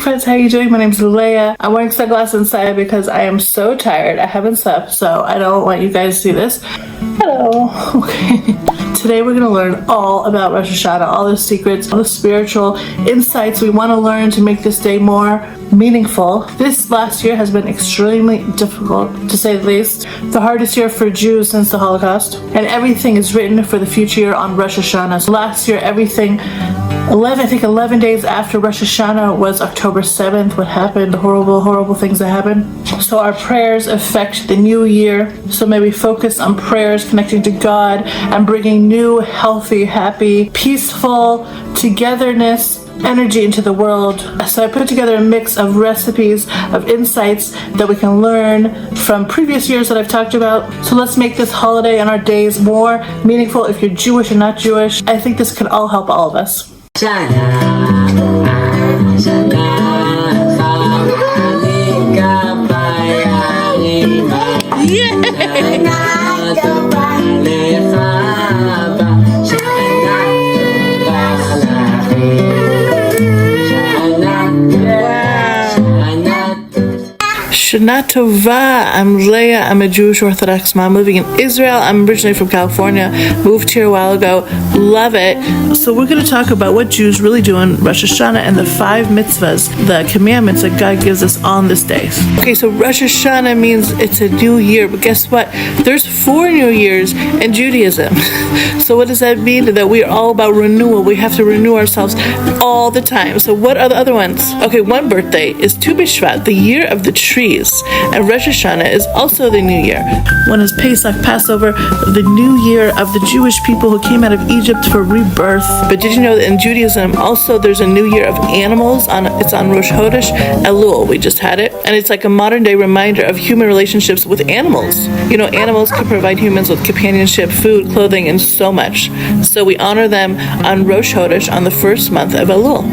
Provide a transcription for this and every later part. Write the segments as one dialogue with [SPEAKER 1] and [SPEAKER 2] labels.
[SPEAKER 1] friends, how are you doing? My name is Leah. I'm wearing sunglasses inside because I am so tired. I haven't slept, so I don't want you guys to see this. Hello. Okay. Today we're going to learn all about Rosh Hashanah, all the secrets, all the spiritual insights we want to learn to make this day more meaningful. This last year has been extremely difficult, to say the least. The hardest year for Jews since the Holocaust. And everything is written for the future year on Rosh Hashanah. So last year, 11 days after Rosh Hashanah was October 7th. What happened? The horrible things that happened. So our prayers affect the new year. So may we focus on prayers, connecting to God, and bringing new, healthy, happy, peaceful togetherness energy into the world. So I put together a mix of recipes, of insights that we can learn from previous years that I've talked about. So let's make this holiday and our days more meaningful if you're Jewish and not Jewish. I think this could all help all of us. Shana Tova, I'm Leah, I'm a Jewish Orthodox mom living in Israel. I'm originally from California, moved here a while ago, love it. So we're going to talk about what Jews really do on Rosh Hashanah and the 5 mitzvahs, the commandments that God gives us on this day. Okay, so Rosh Hashanah means it's a new year, but guess what? There's 4 new years in Judaism. So what does that mean? That we are all about renewal. We have to renew ourselves all the time. So what are the other ones? Okay, one birthday is Tu B'Shvat, the year of the trees. And Rosh Hashanah is also the new year. One is Pesach, Passover, the new year of the Jewish people who came out of Egypt for rebirth. But did you know that in Judaism also there's a new year of animals? It's on Rosh Elul. We just had it. And it's like a modern day reminder of human relationships with animals. You know, animals can provide humans with companionship, food, clothing, and so much. So we honor them on Rosh Chodesh on the first month of Elul.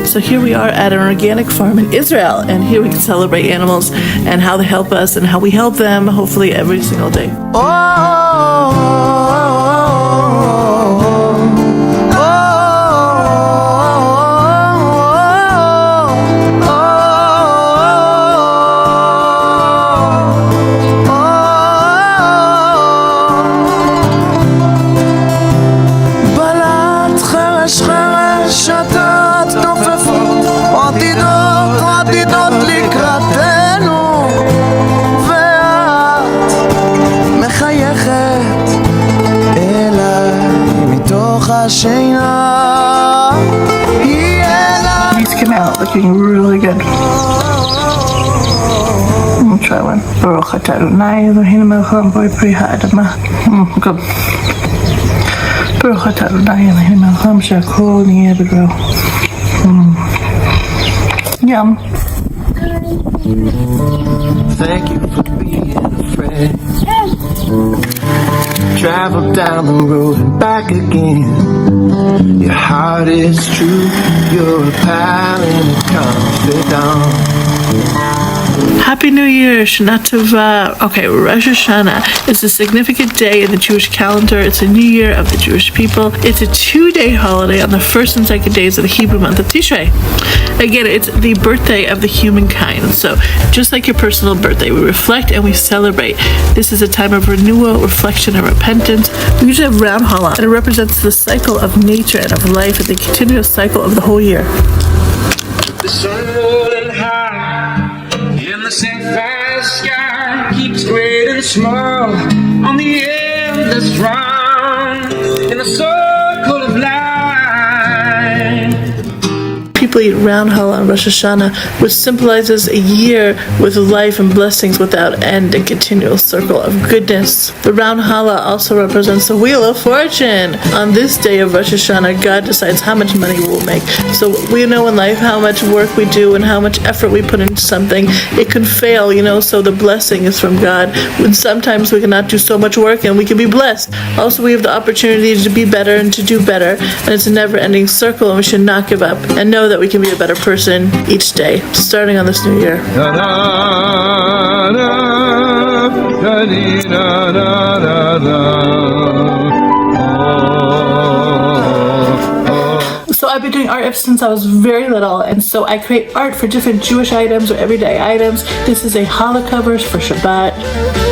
[SPEAKER 1] So here we are at an organic farm in Israel, and here we can celebrate animals and how they help us and how we help them, hopefully every single day. These came out looking really good. I'll try one. Baruch atah Adonai Eloheinu melech haolam v'orei ha'adamah. Good. Baruch atah Adonai Eloheinu melech haolam she'akol niyeh b'doro. Yum.
[SPEAKER 2] Thank you for being a friend. Travel down the road and back again. Your heart is true. You're a pal and a confidant.
[SPEAKER 1] Happy New Year, Shana Tova. Okay, Rosh Hashanah is a significant day in the Jewish calendar. It's a new year of the Jewish people. It's a 2-day holiday on the first and second days of the Hebrew month of Tishrei. Again, it's the birthday of the humankind. So just like your personal birthday, we reflect and we celebrate. This is a time of renewal, reflection, and repentance. We usually have Ram Hala, and it represents the cycle of nature and of life and the continuous cycle of the whole year.
[SPEAKER 3] The sun rolling high in the sapphire sky keeps great and small on the endless round in the circle of life.
[SPEAKER 1] People eat round challah on Rosh Hashanah, which symbolizes a year with life and blessings without end, a continual circle of goodness. The round challah also represents the wheel of fortune. On this day of Rosh Hashanah, God decides how much money we'll make. So we know in life how much work we do and how much effort we put into something. It can fail, so the blessing is from God. When sometimes we cannot do so much work and we can be blessed. Also, we have the opportunity to be better and to do better. And it's a never-ending circle, and we should not give up and know that we can be a better person each day, starting on this new year. So I've been doing art ever since I was very little, and so I create art for different Jewish items or everyday items. This is a challah cover for Shabbat.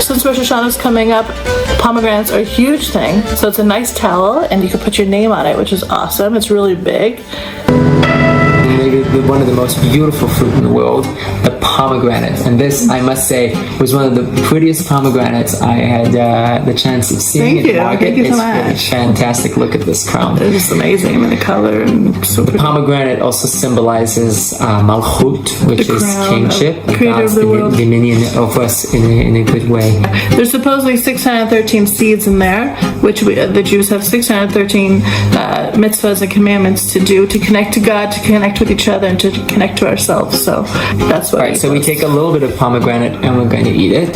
[SPEAKER 1] Since Rosh Hashanah is coming up, pomegranates are a huge thing. So it's a nice towel, and you can put your name on it, which is awesome. It's really big.
[SPEAKER 4] Maybe one of the most beautiful fruit in the world, the pomegranate. And this, I must say, was one of the prettiest pomegranates I had the chance of seeing in the market.
[SPEAKER 1] Thank you so
[SPEAKER 4] It's
[SPEAKER 1] much.
[SPEAKER 4] really fantastic. Look at this crown.
[SPEAKER 1] It is amazing. I mean, the color and so
[SPEAKER 4] The pomegranate also symbolizes Malchut, which
[SPEAKER 1] The
[SPEAKER 4] is
[SPEAKER 1] crown
[SPEAKER 4] kingship.
[SPEAKER 1] of creator of the world.
[SPEAKER 4] Dominion of us in a good way.
[SPEAKER 1] There's supposedly 613 seeds in there, which the Jews have 613 mitzvahs and commandments to do to connect to God, to connect with each other, and to connect to ourselves. So that's what.
[SPEAKER 4] All right, so we take a little bit of pomegranate and we're going to eat it.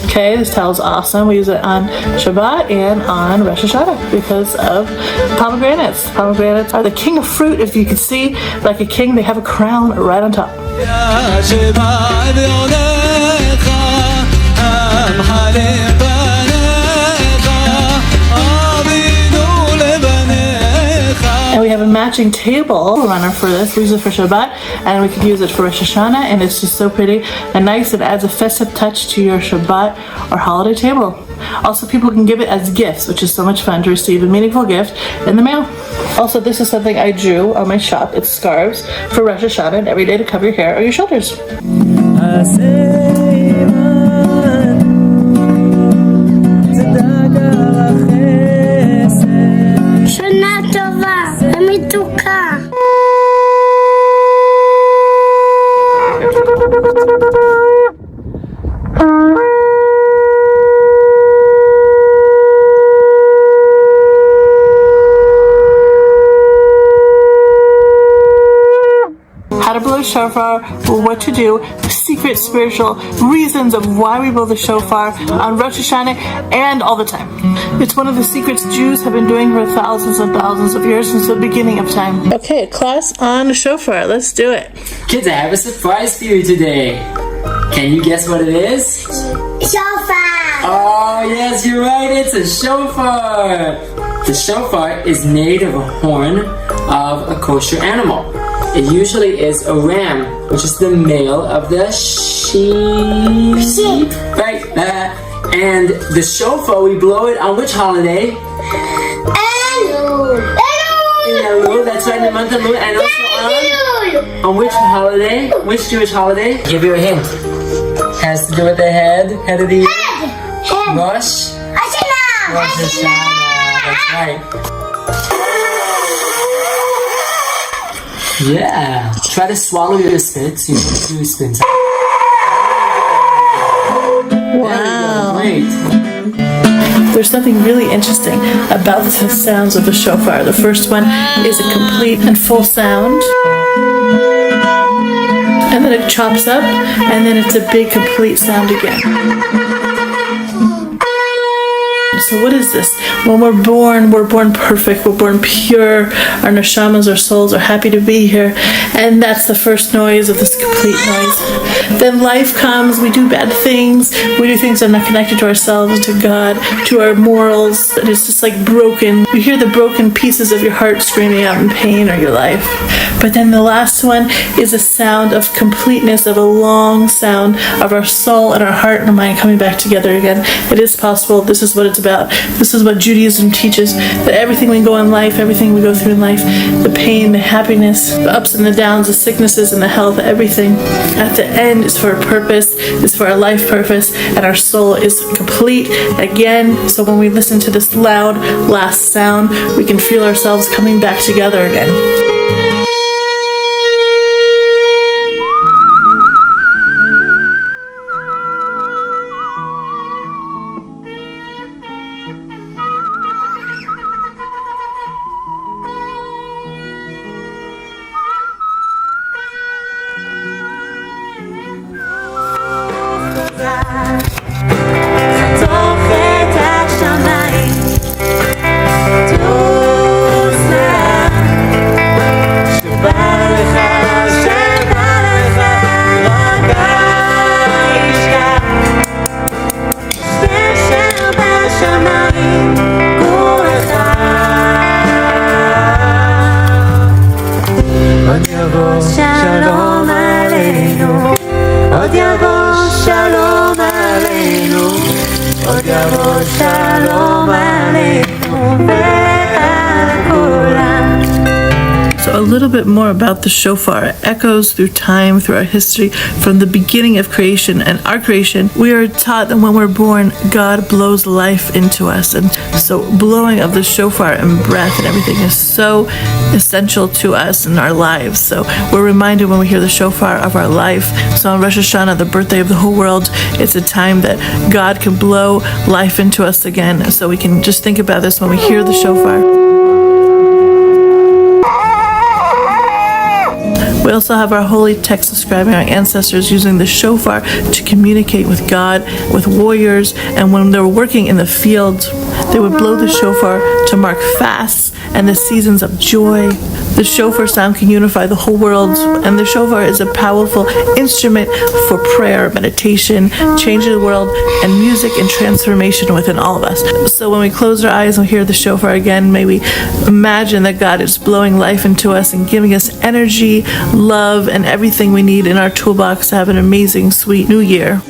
[SPEAKER 1] Okay, this towel is awesome. We use it on Shabbat and on Rosh Hashanah because of pomegranates. Pomegranates are the king of fruit. If you can see, like a king, they have a crown right on top. And we have a matching table runner for this. We use it for Shabbat, and we could use it for Rosh Hashanah, and it's just so pretty and nice. It adds a festive touch to your Shabbat or holiday table. Also, people can give it as gifts, which is so much fun to receive a meaningful gift in the mail. Also, this is something I drew on my shop. It's scarves for Rosh Hashanah and every day to cover your hair or your shoulders.
[SPEAKER 5] שנה טובה ומתוקה.
[SPEAKER 1] How to blow a shofar, what to do, secret spiritual reasons of why we blow the shofar on Rosh Hashanah and all the time. It's one of the secrets Jews have been doing for thousands and thousands of years since the beginning of time. Okay, class on shofar. Let's do it.
[SPEAKER 4] Kids, I have a surprise for you today. Can you guess what it is?
[SPEAKER 5] שופר.
[SPEAKER 4] Oh, yes, you're right. It's a shofar. The shofar is made of a horn of a kosher animal. It usually is a ram, which is the male of the sheep. Right. And the shofar, we blow it on which holiday? In Elul. That's right, in the month of Elul. And also on which holiday? Which Jewish holiday? Give you a hint. Has to do with the head of the year. Rosh
[SPEAKER 5] השנה.
[SPEAKER 4] Hashanah. That's right. Yeah. Try to swallow your spits. You do spits.
[SPEAKER 1] Wow.
[SPEAKER 4] Great.
[SPEAKER 1] There's something really interesting about the sounds of the shofar. The first one is a complete and full sound. And then it chops up, and then it's a big complete sound again. So what is this? When we're born perfect, we're born pure. Our neshamas, our souls are happy to be here. And that's the first noise of this complete noise. Then life comes, we do bad things, we do things that are not connected to ourselves, to God, to our morals, and it's just like broken. You hear the broken pieces of your heart screaming out in pain or your life. But then the last one is a sound of completeness, of a long sound of our soul and our heart and our mind coming back together again. It is possible. This is what it's about. This is what Judaism teaches, that everything we go in life, everything we go through in life, the pain, the happiness, the ups and the downs, the sicknesses and the health, everything at the end is for a purpose, is for our life purpose, and our soul is complete again. So when we listen to this loud last sound, we can feel ourselves coming back together again.
[SPEAKER 5] תופת השמיים, תוסה
[SPEAKER 1] עוד יבוא שלום עלינו ועל כולם. So a little bit more about the shofar. It echoes through time, through our history, from the beginning of creation and our creation. We are taught that when we're born, God blows life into us. And so blowing of the shofar and breath and everything is so essential to us in our lives. So we're reminded when we hear the shofar of our life. So on Rosh Hashanah, the birthday of the whole world, it's a time that God can blow life into us again. So we can just think about this when we hear the shofar. We also have our holy text describing our ancestors using the shofar to communicate with God, with warriors, and when they were working in the fields, they would blow the shofar to mark fasts and the seasons of joy. The shofar sound can unify the whole world, and the shofar is a powerful instrument for prayer, meditation, changing the world, and music and transformation within all of us. So when we close our eyes and hear the shofar again, may we imagine that God is blowing life into us and giving us energy, love, and everything we need in our toolbox to have an amazing, sweet new year.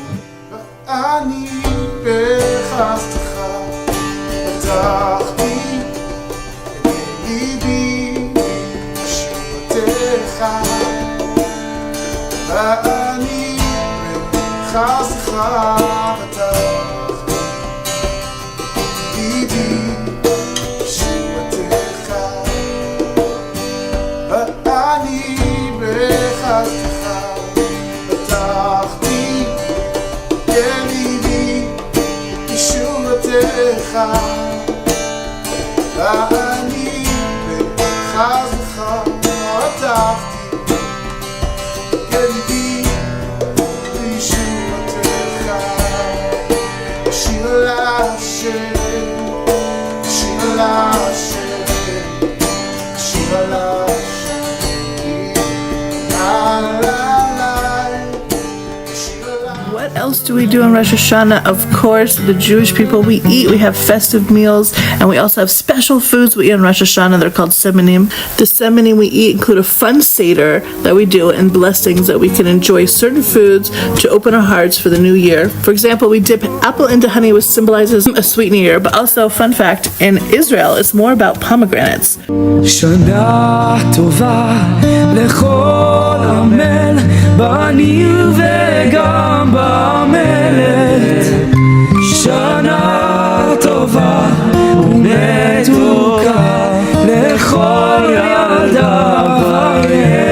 [SPEAKER 1] What else do we do on Rosh Hashanah? Of course, the Jewish people, we eat, we have festive meals, and we also have special foods we eat on Rosh Hashanah. They're called semanim. The semanim we eat include a fun seder that we do and blessings that we can enjoy certain foods to open our hearts for the new year. For example, we dip apple into honey, which symbolizes a sweet new year, but also, fun fact, in Israel, it's more about pomegranates.
[SPEAKER 6] שנה טובה לכל עמל בניר וגם במלט שנה טובה ומתוקה לכל ילדה וילד.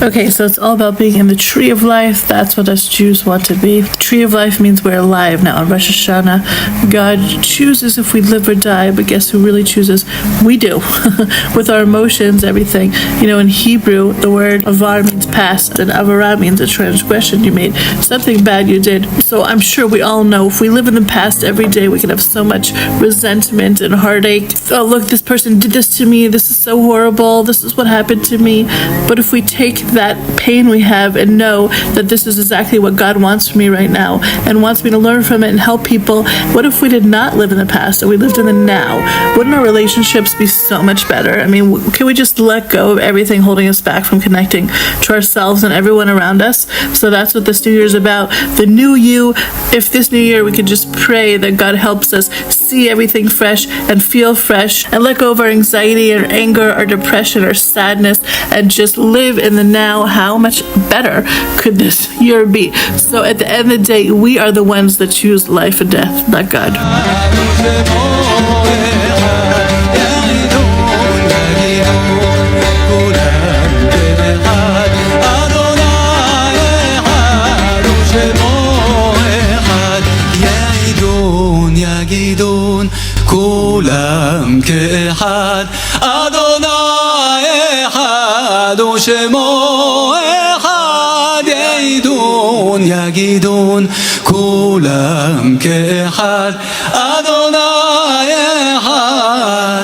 [SPEAKER 1] Okay, so it's all about being in the tree of life. That's what us Jews want to be. The tree of life means we're alive. Now on Rosh Hashanah, God chooses if we live or die, but guess who really chooses? We do. With our emotions, everything. You know, in Hebrew, the word avar means past, and avara means a transgression you made, something bad you did. So I'm sure we all know if we live in the past every day, we can have so much resentment and heartache. Oh, look, this person did this to me. This is so horrible. This is what happened to me. But if we take that pain we have and know that this is exactly what God wants from me right now and wants me to learn from it and help people, what if we did not live in the past and we lived in the now? Wouldn't our relationships be so much better? I mean, can we just let go of everything holding us back from connecting to ourselves and everyone around us? So that's what this new year is about. The new you. If this new year we could just pray that God helps us see everything fresh and feel fresh and let go of our anxiety or anger or depression or sadness and just live in the now. How much better could this year be? So at the end of the day, we are the ones that choose life and death, not God.
[SPEAKER 6] כולם כאחד אדוני אחד ושמו אחד יעידון יגידון כולם כאחד אדוני אחד.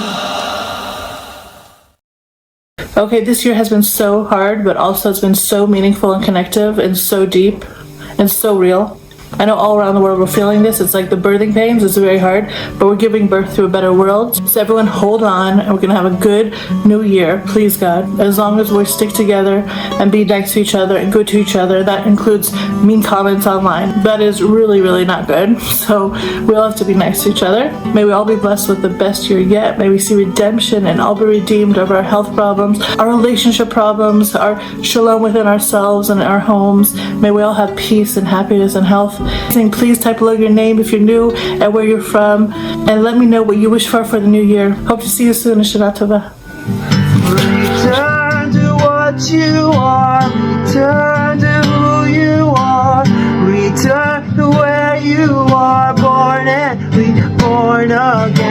[SPEAKER 1] Okay, this year has been so hard, but also it's been so meaningful and connective and so deep and so real. I know all around the world we're feeling this. It's like the birthing pains. It's very hard, but we're giving birth to a better world. So everyone hold on, and we're going to have a good new year, please God. As long as we stick together and be nice to each other and good to each other. That includes mean comments online. That is really, really not good. So we all have to be nice to each other. May we all be blessed with the best year yet. May we see redemption and all be redeemed of our health problems, our relationship problems, our shalom within ourselves and our homes. May we all have peace and happiness and health. Please type below your name if you're new and where you're from, and let me know what you wish for the new year. Hope to see you soon. Shana Tova.
[SPEAKER 2] Return to what you are, return to who you are, return to where you are, born and reborn again.